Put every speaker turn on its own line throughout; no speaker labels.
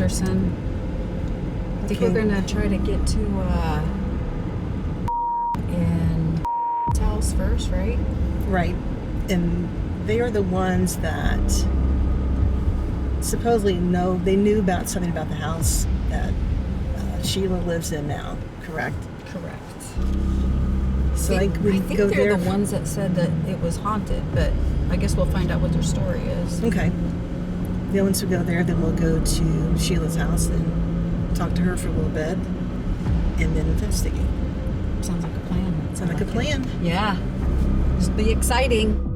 Anderson. I think we're gonna try to get to in house first, right?
Right. And they are the ones that supposedly knew about something about the house that Sheila lives in now, correct?
Correct.
So
I
we
think
go
they're
there.
the ones that said that it was haunted, but I guess we'll find out what their story is.
Okay. Then once we go there, then we'll go to Sheila's house and talk to her for a little bit and then investigate.
Sounds like a plan.
Sounds like a plan.
Yeah. This will be exciting.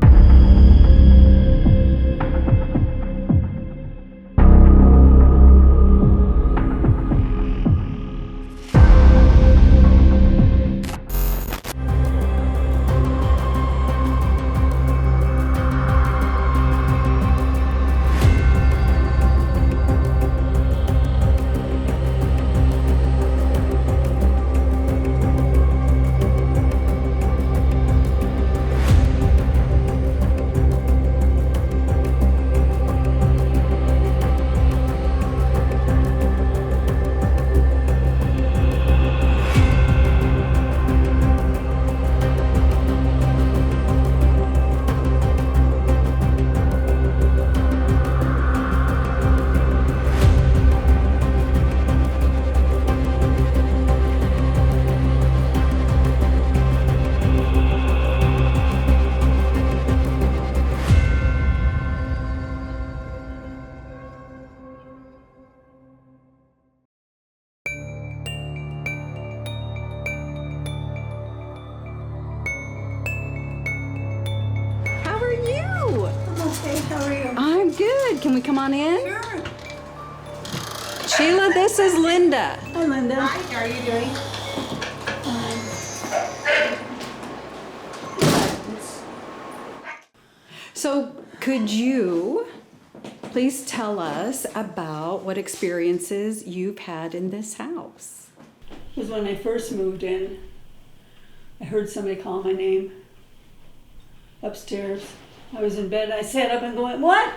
Okay, how are you?
I'm good. Can we come on in?
Sure.
Sheila, this is Linda.
Hi, Linda. Hi, how are you doing?
So, could you please tell us about what experiences you've had in this house?
It was when I first moved in. I heard somebody call my name upstairs. I was in bed. I sat up and going, "What?"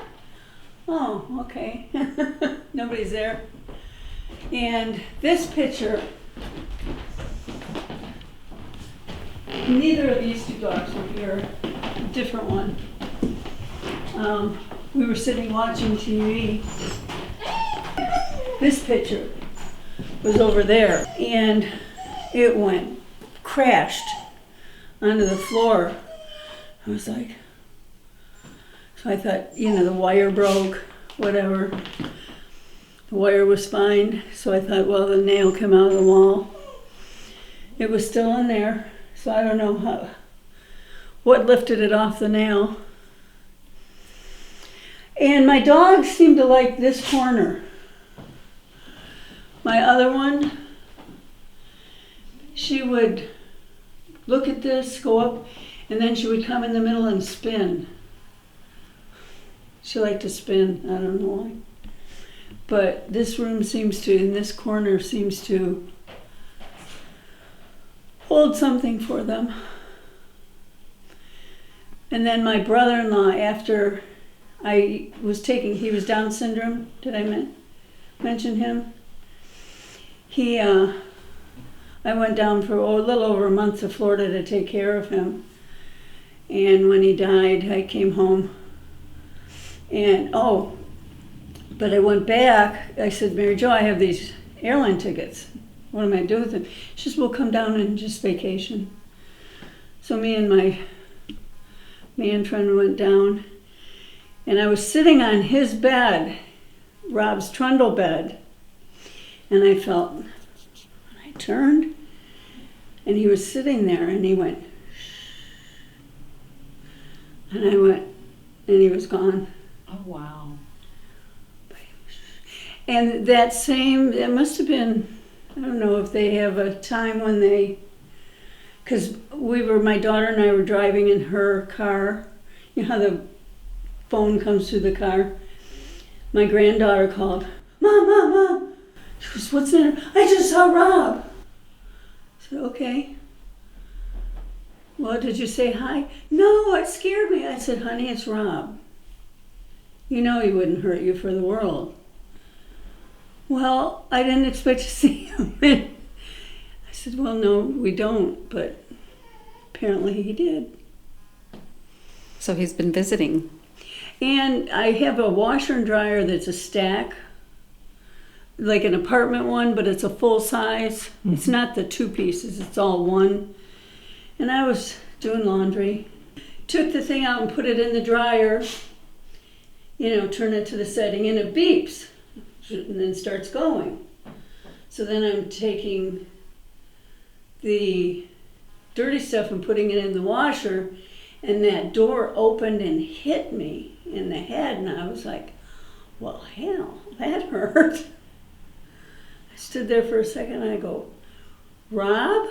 Oh, okay. Nobody's there. And this picture, neither of these two dogs were here. A different one. We were sitting watching TV. This picture was over there, and it crashed onto the floor. I was like, so I thought, the wire broke, whatever. The wire was fine, so I thought, well, the nail came out of the wall. It was still in there, so I don't know what lifted it off the nail. And my dog seemed to like this corner. My other one, she would look at this, go up, and then she would come in the middle and spin. She liked to spin, I don't know why. But this room in this corner seems to hold something for them. And then my brother-in-law, after he was Down syndrome, did I mention him? I went down for a little over a month to Florida to take care of him. And when he died, I came home. And, but I went back. I said, "Mary Jo, I have these airline tickets. What am I doing with them?" She said, "We'll come down and just vacation." So me and my man friend went down. And I was sitting on his bed, Rob's trundle bed. And I felt, I turned, and he was sitting there, and he went, and I went, and he was gone.
Oh, wow.
And it must have been, I don't know if they have a time when because my daughter and I were driving in her car. You know how the phone comes through the car? My granddaughter called, "Mom, Mom, Mom." She goes, "What's the matter?" "I just saw Rob." I said, "Okay. Well, did you say hi?" "No, it scared me." I said, "Honey, it's Rob. You know he wouldn't hurt you for the world." Well, I didn't expect to see him. I said, well, no, we don't, but apparently he did.
So he's been visiting.
And I have a washer and dryer that's a stack, like an apartment one, but it's a full size. It's not the two pieces, it's all one. And I was doing laundry, took the thing out and put it in the dryer, turn it to the setting, and it beeps, and then starts going. So then I'm taking the dirty stuff and putting it in the washer, and that door opened and hit me in the head, and I was like, well, hell, that hurt. I stood there for a second, and I go, Rob,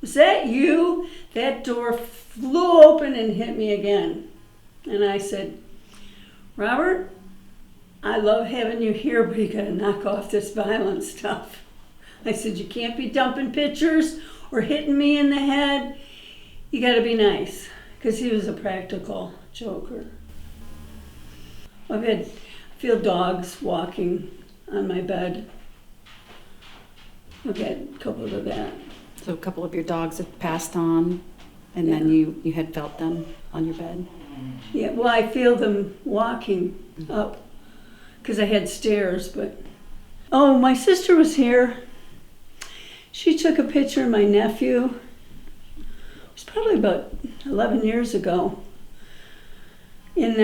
was that you? That door flew open and hit me again. And I said, Robert, I love having you here, but you gotta knock off this violent stuff. I said, you can't be dumping pictures or hitting me in the head. You gotta be nice. Because he was a practical joker. I feel dogs walking on my bed. I've had a couple of that.
So a couple of your dogs have passed on, and then you had felt them on your bed?
Yeah, well, I feel them walking up because I had stairs, but... Oh, my sister was here. She took a picture of my nephew. It was probably about 11 years ago in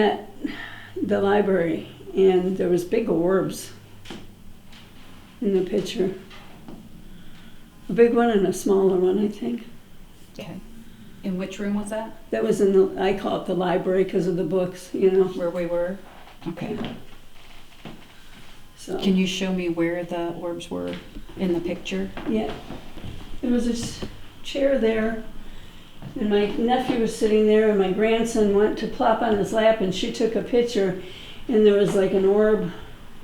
the library, and there was big orbs in the picture. A big one and a smaller one, I think.
Okay. In which room was that?
That was I call it the library because of the books,
Where we were? Okay.
So,
Can you show me where the orbs were in the picture?
yeah. There was this chair there, and my nephew was sitting there, and my grandson went to plop on his lap, and she took a picture, and there was like an orb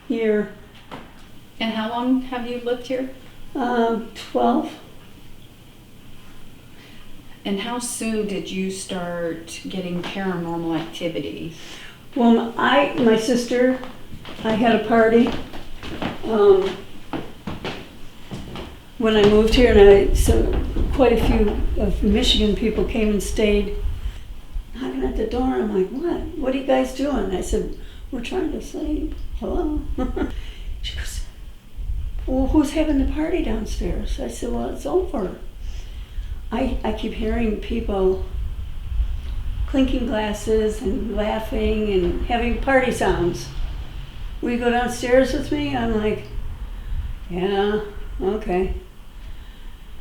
here.
And how long have you lived here?
12.
And how soon did you start getting paranormal activity?
Well, my sister, I had a party when I moved here, and so quite a few of Michigan people came and stayed. Knocking at the door, I'm like, what? What are you guys doing? I said, we're trying to sleep. Hello? She goes, well, who's having the party downstairs? I said, well, it's over. I keep hearing people clinking glasses and laughing and having party sounds. Will you go downstairs with me? I'm like, yeah, okay.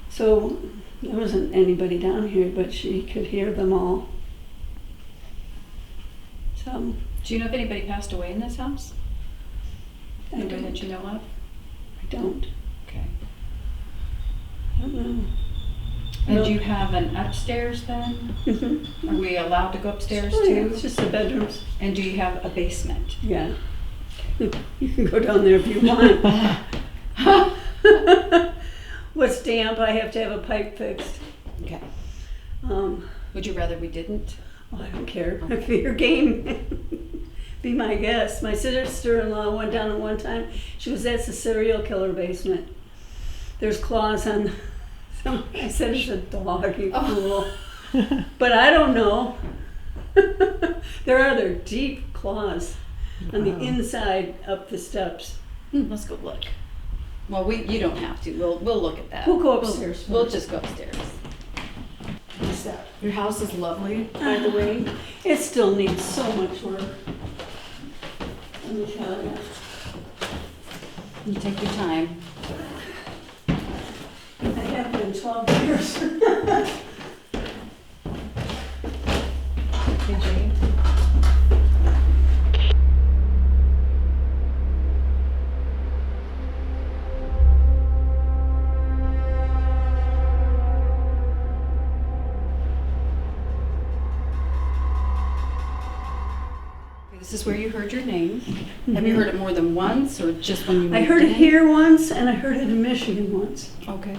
So there wasn't anybody down here, but she could hear them all. So,
Do you know if anybody passed away in this house?
I
Anybody
don't.
that you know of?
I don't.
Okay.
I don't know.
And
No.
do you have an upstairs then?
Mm-hmm.
Are we allowed to go upstairs
Oh, yeah,
too?
it's just the bedrooms.
And do you have a basement?
Yeah. You can go down there if you want. What's damp, I have to have a pipe fixed.
Okay.
Oh,
Would you rather we didn't?
I don't care. If you're game, be my guest. My sister-in-law went down at one time. She goes, that's a serial killer basement. There's claws on some. I said, it's a dog, you fool. But I don't know. There are other deep claws on the inside up the steps.
Let's go look. Well, you don't have to. We'll look at that.
We'll go upstairs
We'll
first.
just go upstairs.
What's that?
Your house is lovely, by the way.
It still needs so much work. Let me tell you.
You take your time.
I have been 12 years.
Hey, Jane. This is where you heard your name. Have you heard it more than once, or just when you moved
I heard it
in?
here once, and I heard it in Michigan once.
Okay.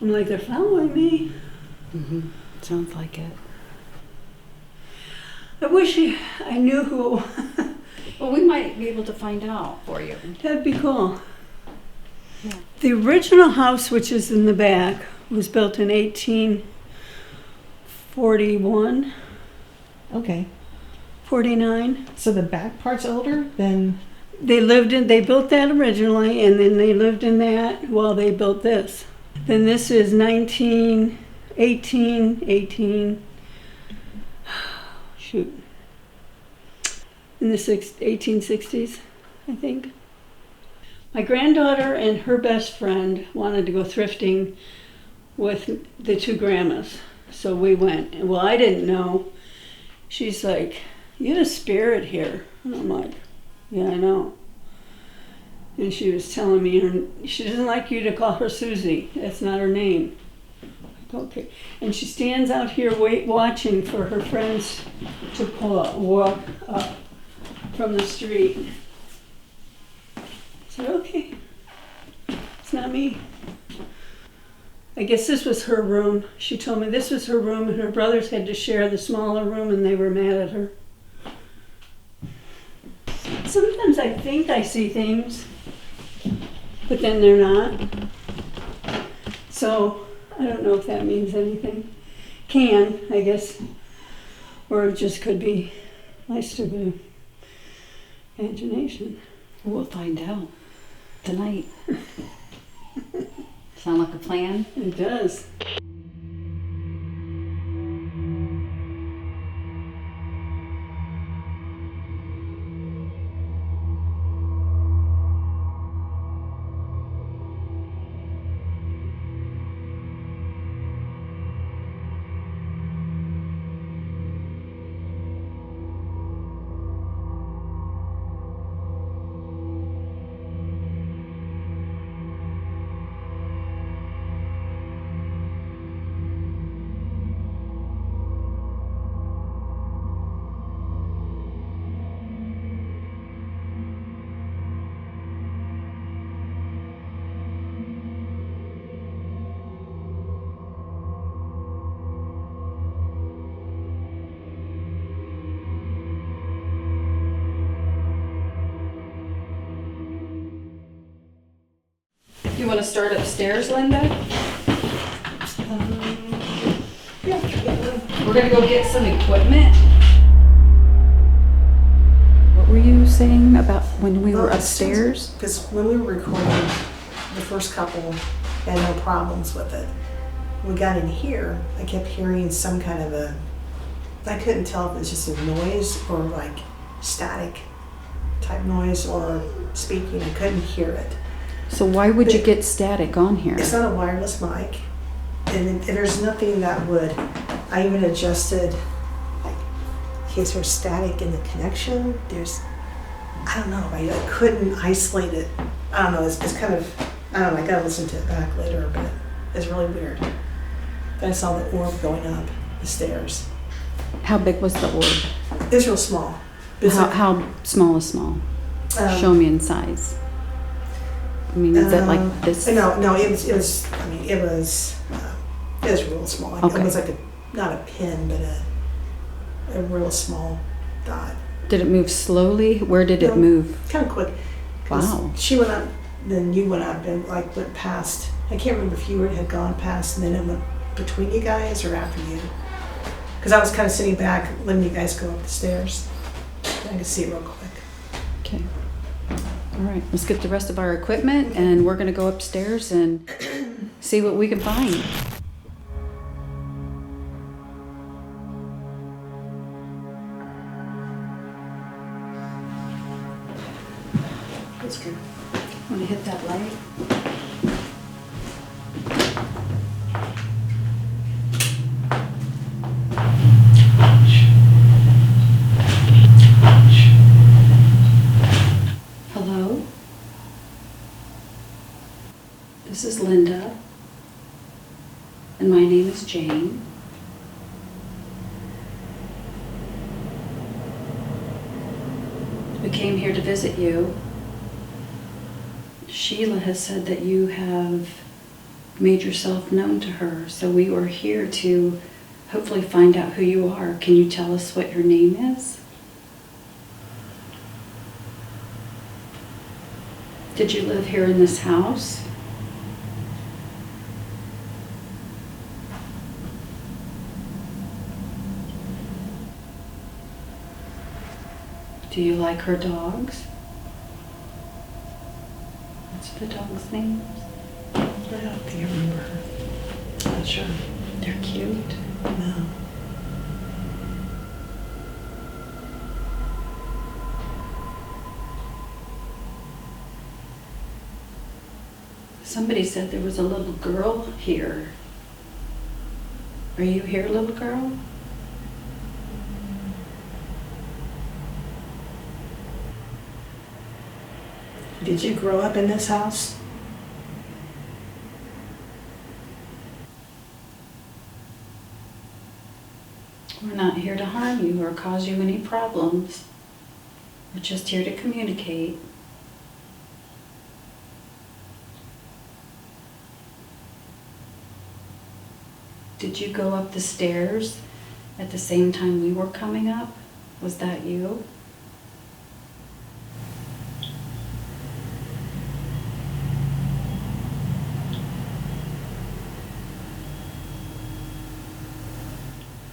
I'm like, they're following me.
Mm-hmm. Sounds like it.
I wish I knew who.
Well, we might be able to find out for you.
That'd be cool. The original house, which is in the back, was built in 1841,
Okay.
49.
So the back part's older than.
They built that originally, and then they lived in that while they built this. Then this is 18, shoot, in the 1860s, I think. My granddaughter and her best friend wanted to go thrifting with the two grandmas, so we went. And well, I didn't know. She's like, "You had a spirit here," and I'm like, "Yeah, I know." And she was telling me she doesn't like you to call her Susie. That's not her name. Like, okay. And she stands out here watching for her friends to walk up from the street. I said, okay, it's not me. I guess this was her room. She told me this was her room, and her brothers had to share the smaller room, and they were mad at her. Sometimes I think I see things, but then they're not. So I don't know if that means anything. Can, I guess. Or it just could be my stupid imagination.
We'll find out tonight. Sound like a plan?
It does.
You want to start upstairs, Linda? We're going to go get some equipment. What were you saying about when we were upstairs?
Because when we were recording the first couple, had no problems with it. When we got in here, I kept hearing some kind of I couldn't tell if it was just a noise or like static type noise or speaking. I couldn't hear it.
So why would you get static on here?
It's not a wireless mic, and there's nothing that would. I even adjusted, like, in case there's static in the connection. I don't know. I couldn't isolate it. I don't know. It's kind of. I don't know. I gotta listen to it back later, but it's really weird. Then I saw the orb going up the stairs.
How big was the orb?
It's real small. It's
How small is small? Show me in size. I mean, is it like this?
No, it was. I mean, it was real small. Like,
Okay.
It was like not a pin, but a real small dot.
Did it move slowly? Where did it move?
Kind of quick. 'Cause
Wow.
She went up, then you went up, and like went past. I can't remember if you had gone past, and then it went between you guys or after you. Because I was kind of sitting back, letting you guys go up the stairs. I could see it real quick.
Okay. All right, let's get the rest of our equipment and we're gonna go upstairs and see what we can find.
That's good.
Want to hit that light? Hello? This is Linda, and my name is Jane. We came here to visit you. Sheila has said that you have made yourself known to her, so we were here to hopefully find out who you are. Can you tell us what your name is? Did you live here in this house? Do you like her dogs? What's the dog's name?
I don't think I remember her. Not sure.
They're cute.
No.
Somebody said there was a little girl here. Are you here, little girl?
Did you grow up in this house?
We're not here to harm you or cause you any problems. We're just here to communicate. Did you go up the stairs at the same time we were coming up? Was that you?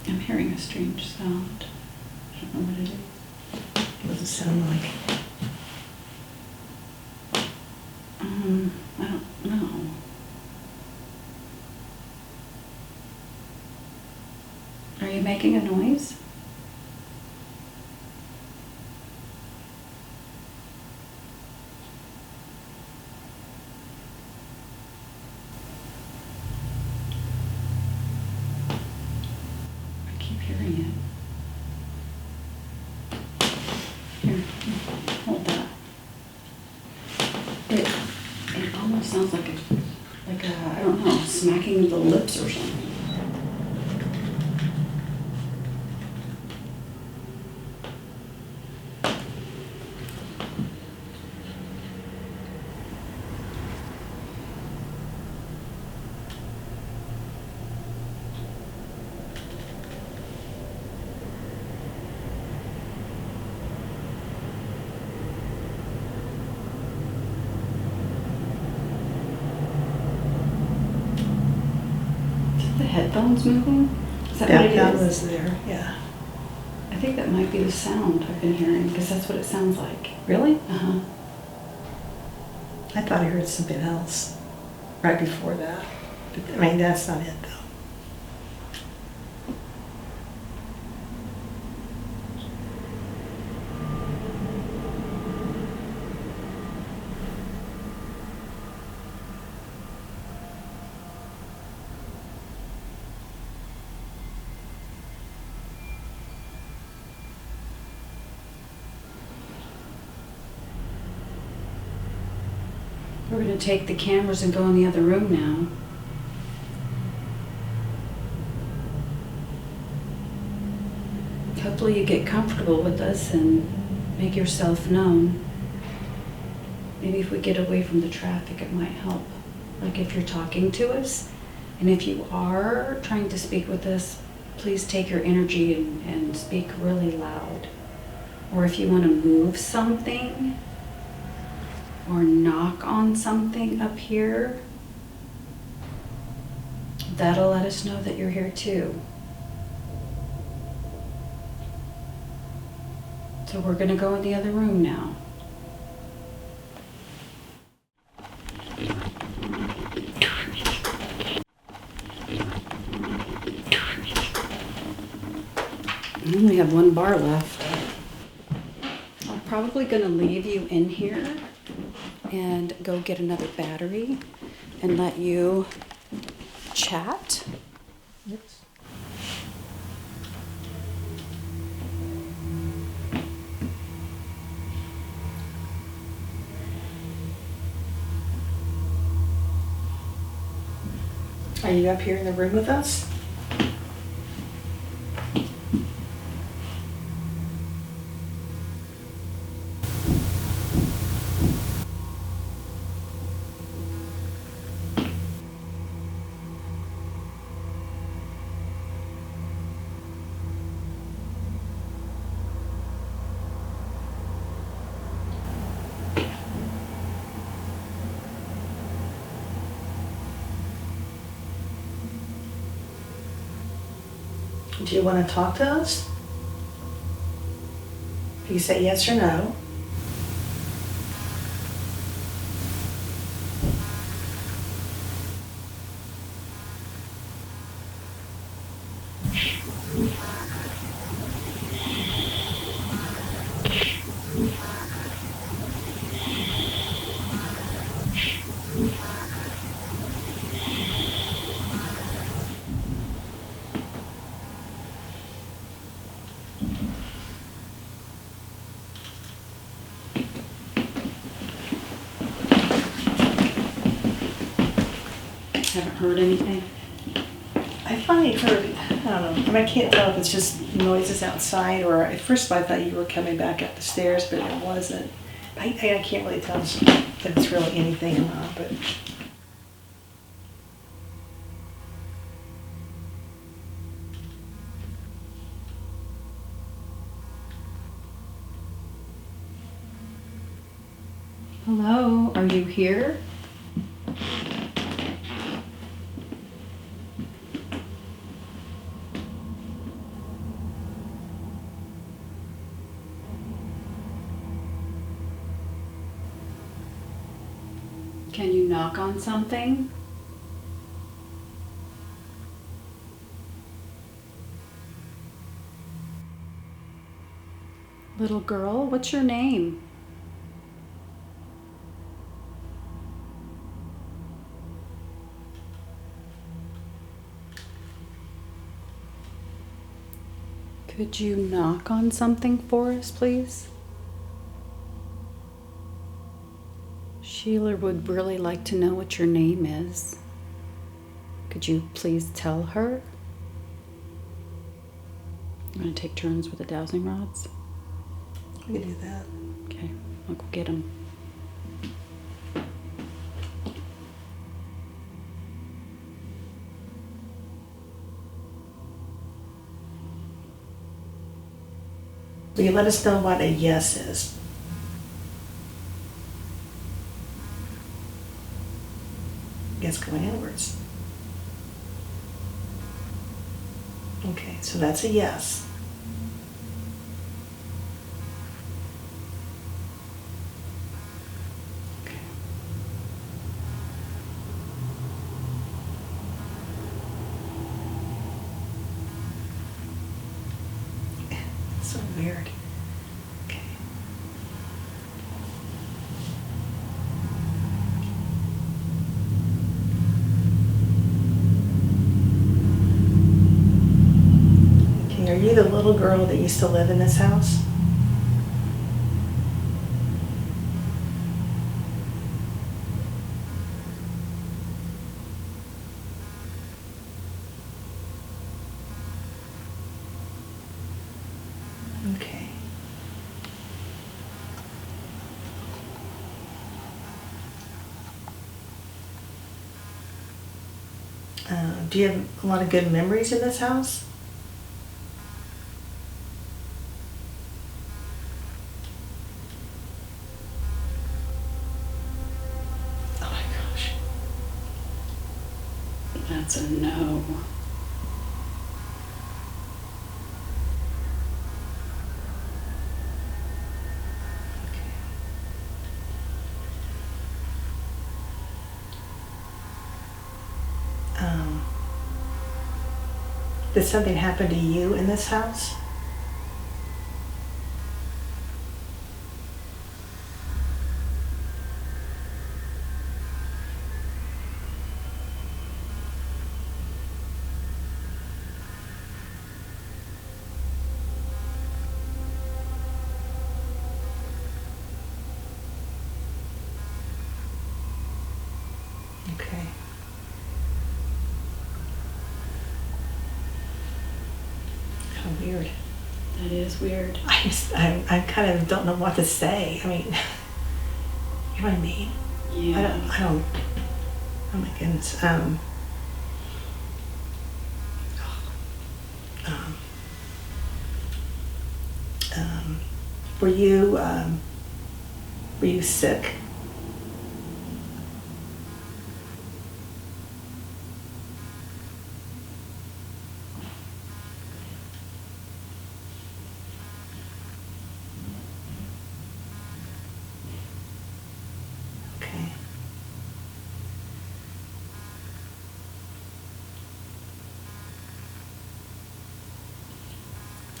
I'm hearing a strange sound. I don't know what it is.
What does it sound like?
I don't know. Are you making a noise? I keep hearing it. Here, hold that. It almost sounds like a I don't know, smacking the lips or something. The headphones moving? Is that what it
That
is?
was there, yeah.
I think that might be the sound I've been hearing, because that's what it sounds like.
Really?
Uh-huh.
I thought I heard something else right before that. But, I mean, that's not it, though.
We're going to take the cameras and go in the other room now. Hopefully you get comfortable with us and make yourself known. Maybe if we get away from the traffic, it might help. Like if you're talking to us, and if you are trying to speak with us, please take your energy and speak really loud. Or if you want to move something, or knock on something up here, that'll let us know that you're here too. So we're going to go in the other room now. I only have one bar left. I'm probably going to leave you in here and go get another battery and let you chat.
Yes. Are you up here in the room with us? Do you want to talk to us? If You say yes or no.
Haven't heard anything?
I finally heard, I don't know, I mean, I can't tell if it's just noises outside or at first I thought you were coming back up the stairs, but it wasn't. I can't really tell if it's really anything or not, but.
Hello, are you here? Can you knock on something? Little girl, what's your name? Could you knock on something for us, please? Sheila would really like to know what your name is. Could you please tell her? I'm going to take turns with the dowsing rods.
We can do that.
Okay, I'll go get them.
Will you let us know what a yes is? Yes, going inwards. Okay, so that's a yes.
Okay.
So weird. Okay. Okay, are you the little girl that used to live in this house? Okay. Do you have a lot of good memories in this house? Oh my gosh.
That's a no.
Did something happen to you in this house? Okay. How weird.
That is weird.
I kind of don't know what to say. I mean, you know what I mean?
Yeah.
I don't, oh my goodness. Were you sick?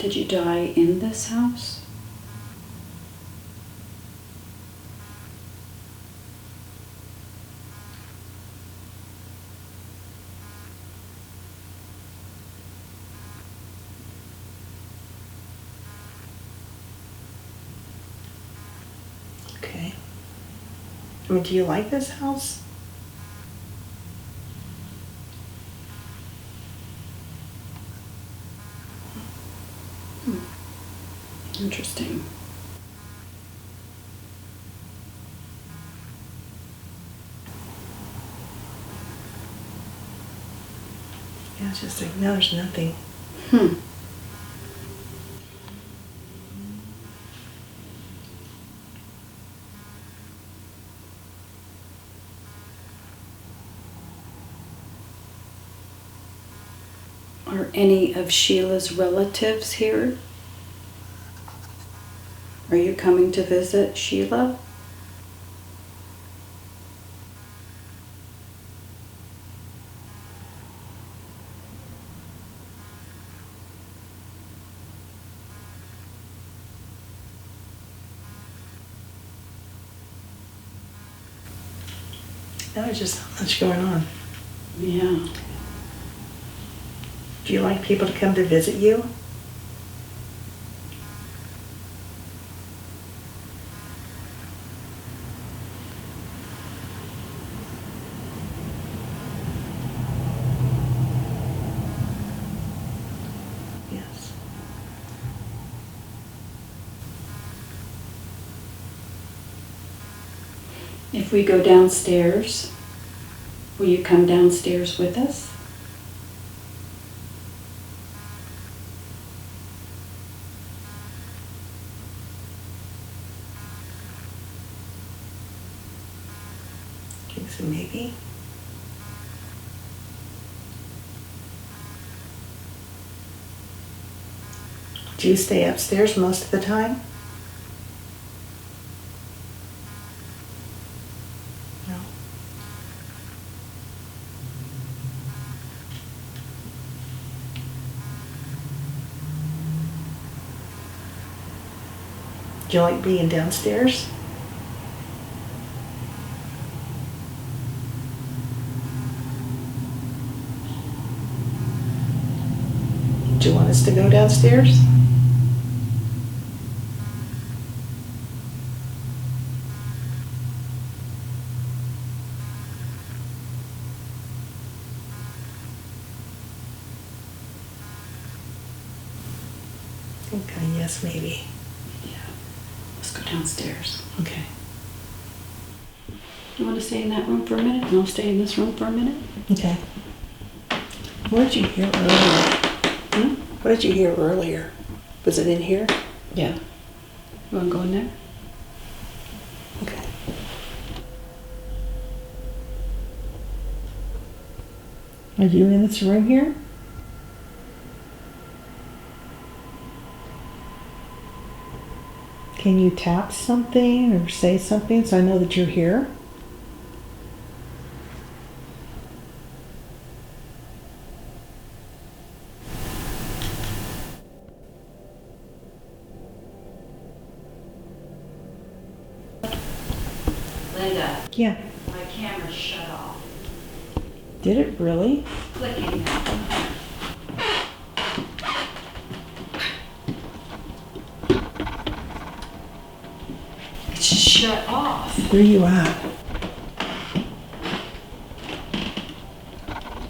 Did you die in this house?
Okay. I mean, do you like this house?
Interesting.
Yeah, it's just like, no, there's nothing.
Hmm. Are any of Sheila's relatives here? Are you coming to visit Sheila?
No, there's just not much going on.
Yeah.
Do you like people to come to visit you? Yes.
If we go downstairs, will you come downstairs with us?
Okay, so maybe. Do you stay upstairs most of the time? No. Do you like being downstairs? Do you want us to go downstairs? Okay, yes, maybe.
Yeah. Let's go downstairs.
Okay.
You want to stay in that room for a minute, and I'll stay in this room for a minute?
Okay. What did you hear earlier?
Hmm?
What did you hear earlier? Was it in here?
Yeah. You want to go in there?
Okay. Are you in this room here? Can you tap something or say something so I know that you're here?
Linda,
Yeah.
my camera shut off.
Did it really?
Clicking now. It's shut off.
Where are you at?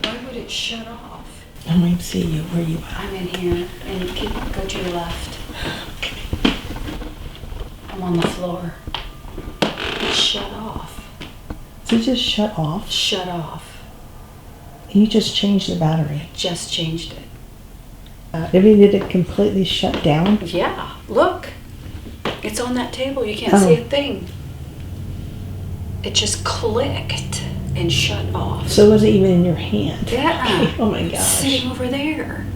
Why would it shut off?
I might see you. Where are you at?
I'm in here, and go to your left. I'm on the floor. It's shut off.
So it just shut off?
Shut off.
You just changed the battery.
Just changed it.
Did it completely shut down?
Yeah, look. It's on that table. You can't
Oh.
see a thing. It just clicked and shut off.
So it wasn't even in your hand?
Yeah.
Oh my
It's
gosh.
sitting over there.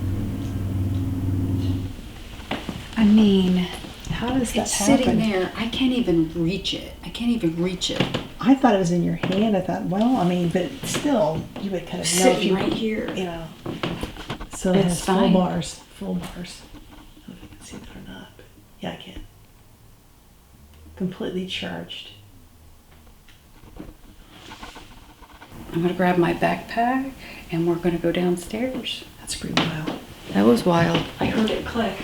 I mean,
How does that
it's
happen?
sitting there. I can't even reach it. I can't even reach it.
I thought it was in your hand. I thought, well, I mean, but still, you would kind of know if
Sitting
you,
right here.
you know. So it
It's
has full
fine.
bars. Full bars. Yeah, I can. Completely charged.
I'm gonna grab my backpack and we're gonna go downstairs.
That's pretty wild.
That was wild. I heard it click.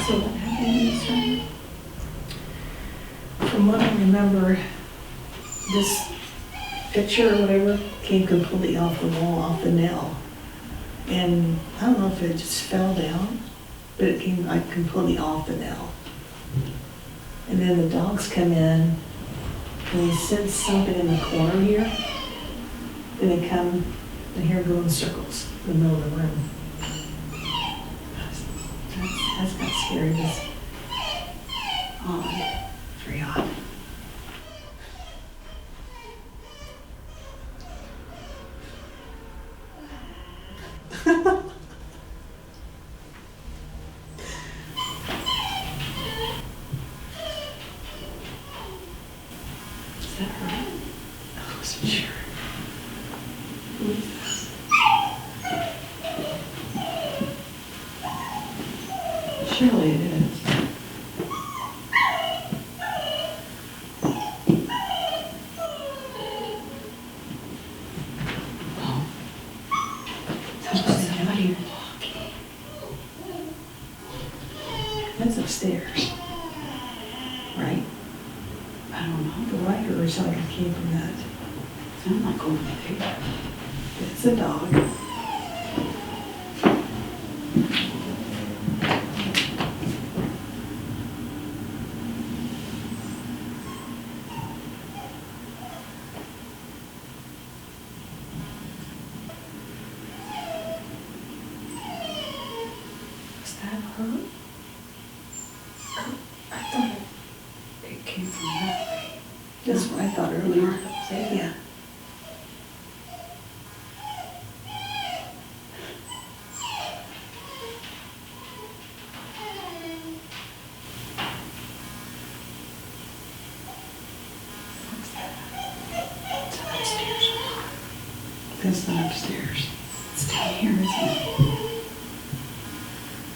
So what happened in this room?
From what I remember, this picture or whatever came completely off the wall, off the nail. And I don't know if it just fell down, but it came like completely off the nail. And then the dogs come in and they sense something in the corner here. Then they come and hear it go in circles in the middle of the room. That's not scary, just odd. Very odd.
Is that her?
I wasn't sure. Who is that? Surely it is.
Somebody walking.
That's upstairs, right?
I don't know.
The rider or something came from that.
I'm not going there.
It's a dog.
Was that her? I thought it came from that way.
That's what I thought earlier. Yeah.
What's that? It's upstairs.
That's not upstairs.
It's down here, isn't it?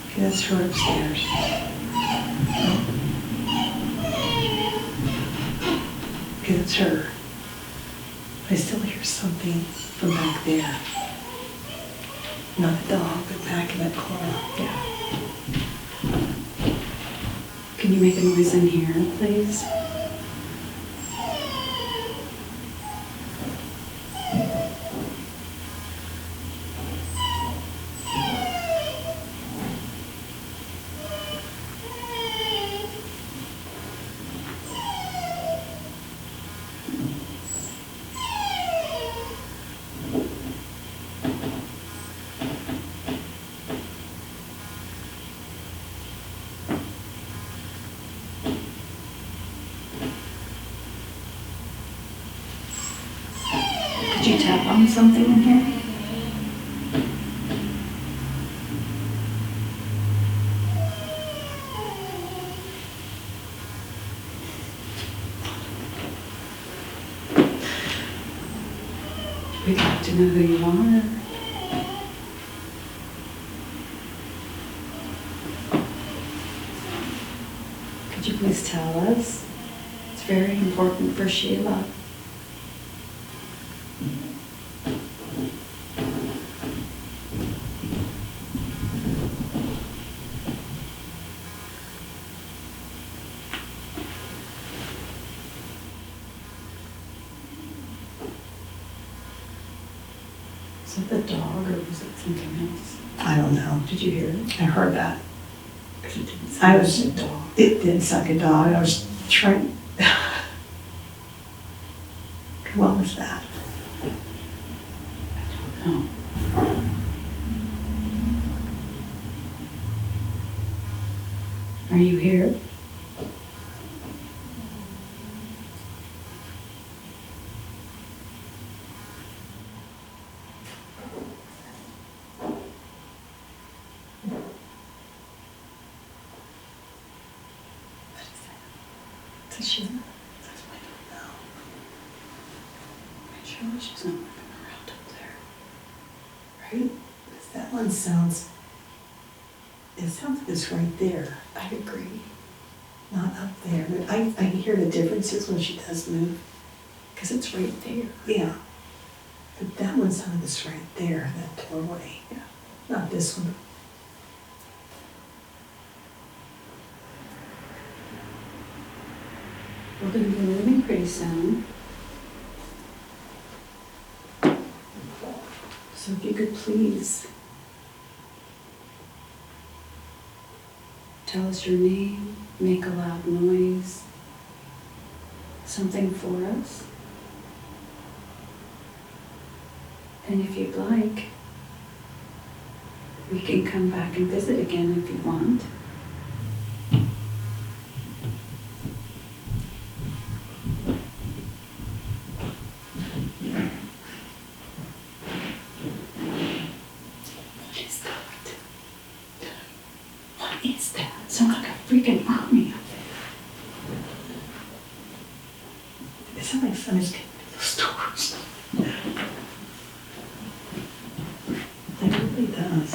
Okay, that's her upstairs. Okay, that's her. I still hear something from back there. Not the dog, but back in that corner.
Yeah. Can you make a noise in here, please? Could you tap on something in here? We'd like to know who you are. Could you please tell us? It's very important for Sheila. Is it the dog or was it something else?
I don't know.
Did you hear it?
I heard that.
'Cause it didn't
I
sound
was,
like a dog.
it did suck a dog. I was trying. What was that?
No. Are you here?
So she, that's why I don't know.
Surely she's not moving around up there.
Right? Because that one sounds, it sounds like it's right there.
I agree.
Not up there, but I can hear the differences when she does move.
Because it's right there.
Yeah. But that one sounded it's right there, that doorway.
Yeah.
Not this one.
We're going to be moving pretty soon. So if you could please tell us your name, make a loud noise, something for us. And if you'd like, we can come back and visit again if you want. What is that? What is that? Sounds like a freaking army up there.
It sounds like somebody's getting through those doors. It really does.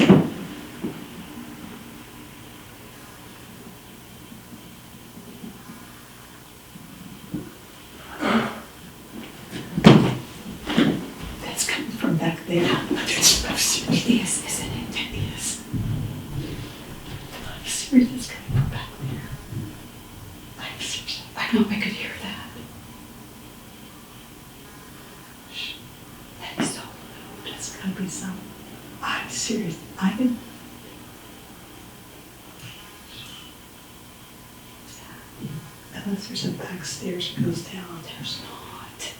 That's coming from back there.
It is, isn't it?
It is. I'm serious, it's coming from back there. I'm serious.
I know I could hear that.
Shh.
That is so loud.
There's gotta be some. I'm serious. I can. Unless there's a back stairs that goes down.
There's not.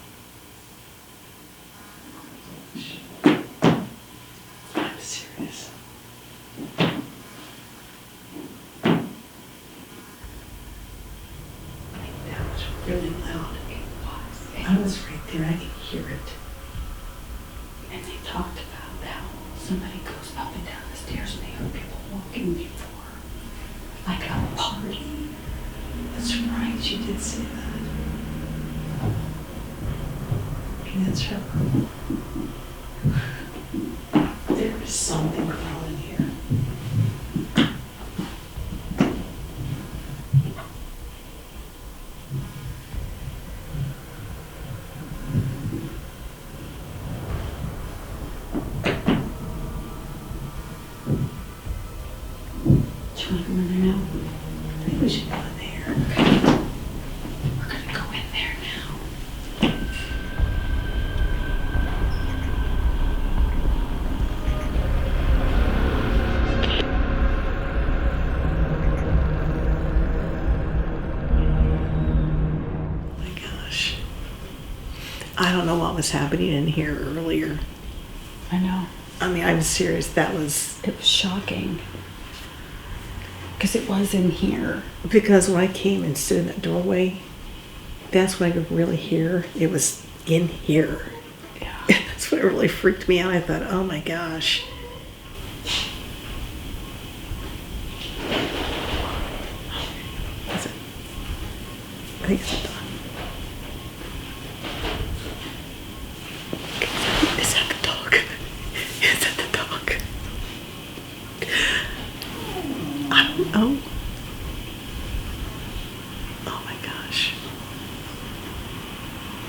I'm serious. That was really loud. I was right there. I could hear it.
And they talked about how somebody goes up and down the stairs and they heard people walking before. Like a party.
That's right. She did say that. And that's her. There is something going on in here.
Do you want to go in there now?
I think we should go in there.
We're gonna go in there now.
Oh my gosh. I don't know what was happening in here earlier.
I know.
I mean, I'm serious. That was
It was shocking. Because it was in here.
because when I came and stood in that doorway, that's when I could really hear. It was in here.
Yeah.
That's what really freaked me out. I thought, oh my gosh. Is it? I think it's a dog. Is that the dog? Is that the dog? I don't know. Oh my gosh.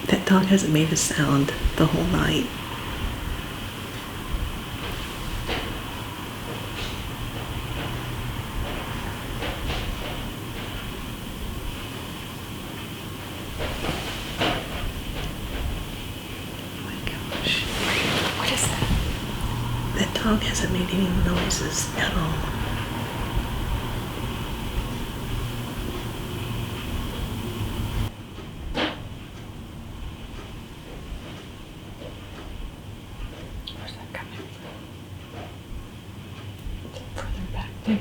That dog hasn't made a sound the whole night. Oh my gosh.
What is that?
That dog hasn't made any noises at all.
Where's that coming from? Is it further back there?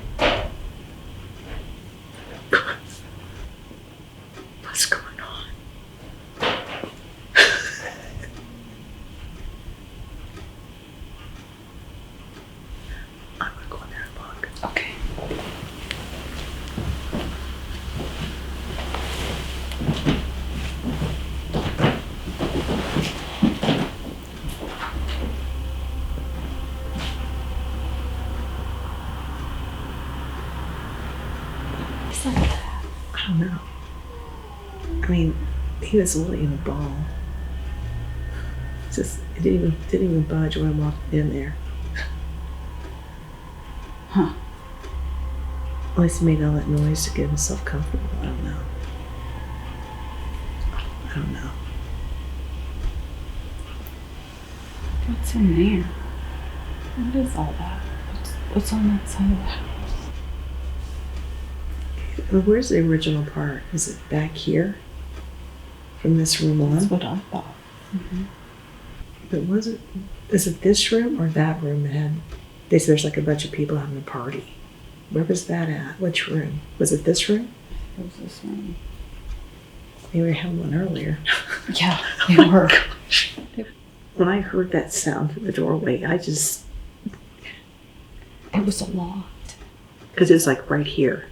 What's going on? I'm gonna go in there and look. I mean, he was literally in a ball. Just, it didn't even budge when I walked in there.
Huh.
At least he made all that noise to get himself comfortable. I don't know.
What's in there? What is all that? What's on that side of the house?
Well, where's the original part? Is it back here? From this room on?
That's what I thought.
But is it this room or that room that had, they said there's like a bunch of people having a party. Where was that at? Which room? Was it this room?
It was this one.
Maybe we had one earlier.
Yeah, they were.
When I heard that sound from the doorway,
It was a lot.
because it's like right here.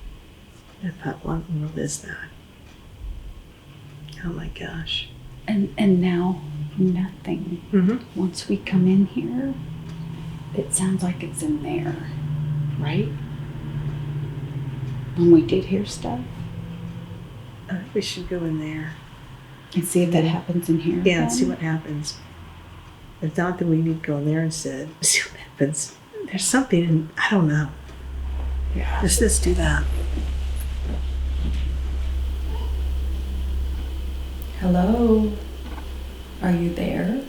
I thought, what in the world is that? Oh my gosh.
And now, nothing.
Mm-hmm.
Once we come in here, it sounds like it's in there, right? When we did hear stuff.
I think we should go in there.
And see if that happens in here.
Yeah,
again.
and see what happens. If not, then we need to go in there instead. See what happens. There's something in, I don't know.
Yeah.
Let's do that.
Hello? Are you there?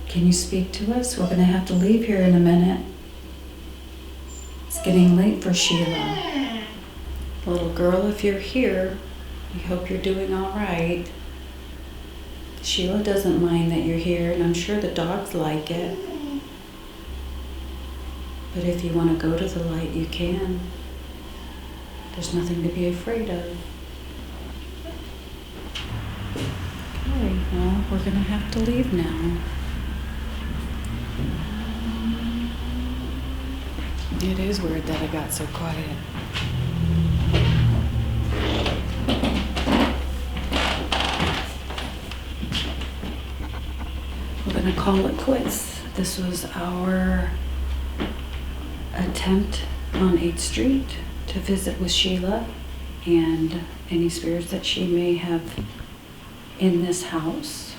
Can you speak to us? We're gonna have to leave here in a minute. It's getting late for Sheila. Little girl, if you're here, we hope you're doing all right. Sheila doesn't mind that you're here, and I'm sure the dogs like it. But if you want to go to the light, you can. There's nothing to be afraid of. Okay, well, we're gonna have to leave now. It is weird that it got so quiet. We're gonna call it quits. This was our attempt on 8th Street to visit with Sheila and any spirits that she may have in this house.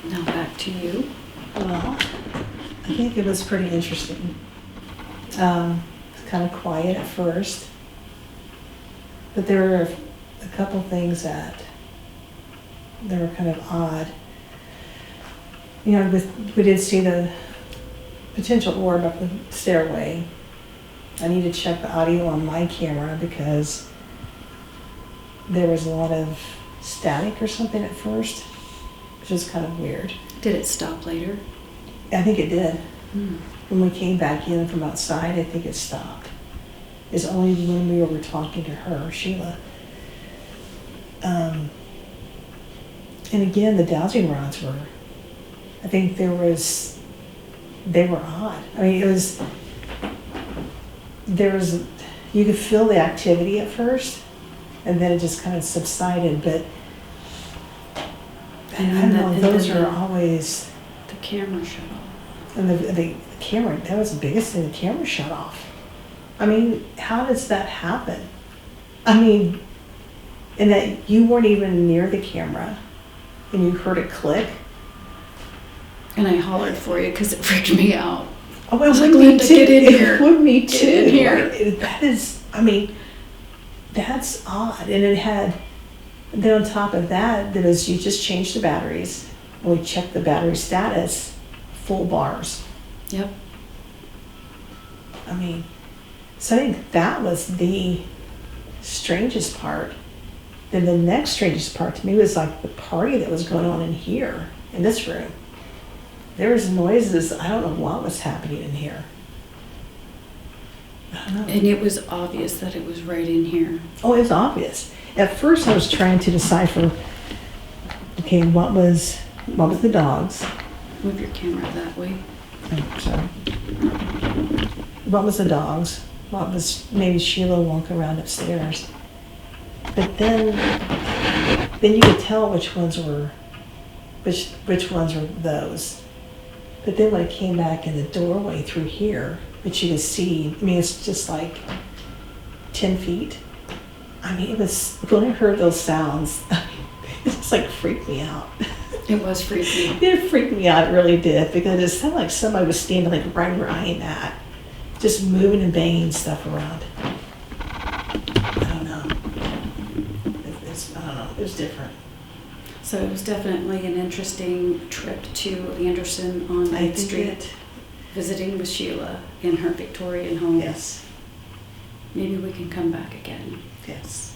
Now back to you.
Well, I think it was pretty interesting. It's kind of quiet at first, but there were a couple things that were kind of odd. You know, we did see the potential orb up the stairway. I need to check the audio on my camera because there was a lot of static or something at first, which is kind of weird.
Did it stop later?
I think it did.
Hmm.
When we came back in from outside, I think it stopped. It's only when we were talking to her, Sheila. And again, the dowsing rods were, I think they were odd. I mean, you could feel the activity at first, and then it just kind of subsided, but I don't know, those are always...
The camera shut off.
And the camera, that was the biggest thing, the camera shut off. I mean, how does that happen? I mean, and that you weren't even near the camera and you heard it click.
And I hollered for you because it freaked me out.
Oh,
I was
it
like,
would me
Linda,
too.
get in here.
It would me too.
Get in here.
Right? That is, I mean, that's odd. And it had, then on top of that, you just changed the batteries. And we checked the battery status, full bars.
Yep.
I mean, so I think that was the strangest part. Then the next strangest part to me was like the party that was going on in here, in this room. There was noises, I don't know what was happening in here. I don't know.
And it was obvious that it was right in here.
Oh, it was obvious. At first I was trying to decipher, okay, what was the dogs?
Move your camera that way.
Oh, sorry. What was the dogs? What was maybe Sheila walking around upstairs? But then you could tell which ones were those. But then when it came back in the doorway through here, but you could see, I mean, it's just like 10 feet. I mean, it was, when I heard those sounds, it just like freaked me out.
It was freaky.
It freaked me out, it really did, because it sounded like somebody was standing like right where I am at, just moving and banging stuff around. I don't know. I don't know. It was different.
So it was definitely an interesting trip to Anderson on
I
Main
think
Street, visiting with Sheila in her Victorian home.
Yes.
Maybe we can come back again.
Yes.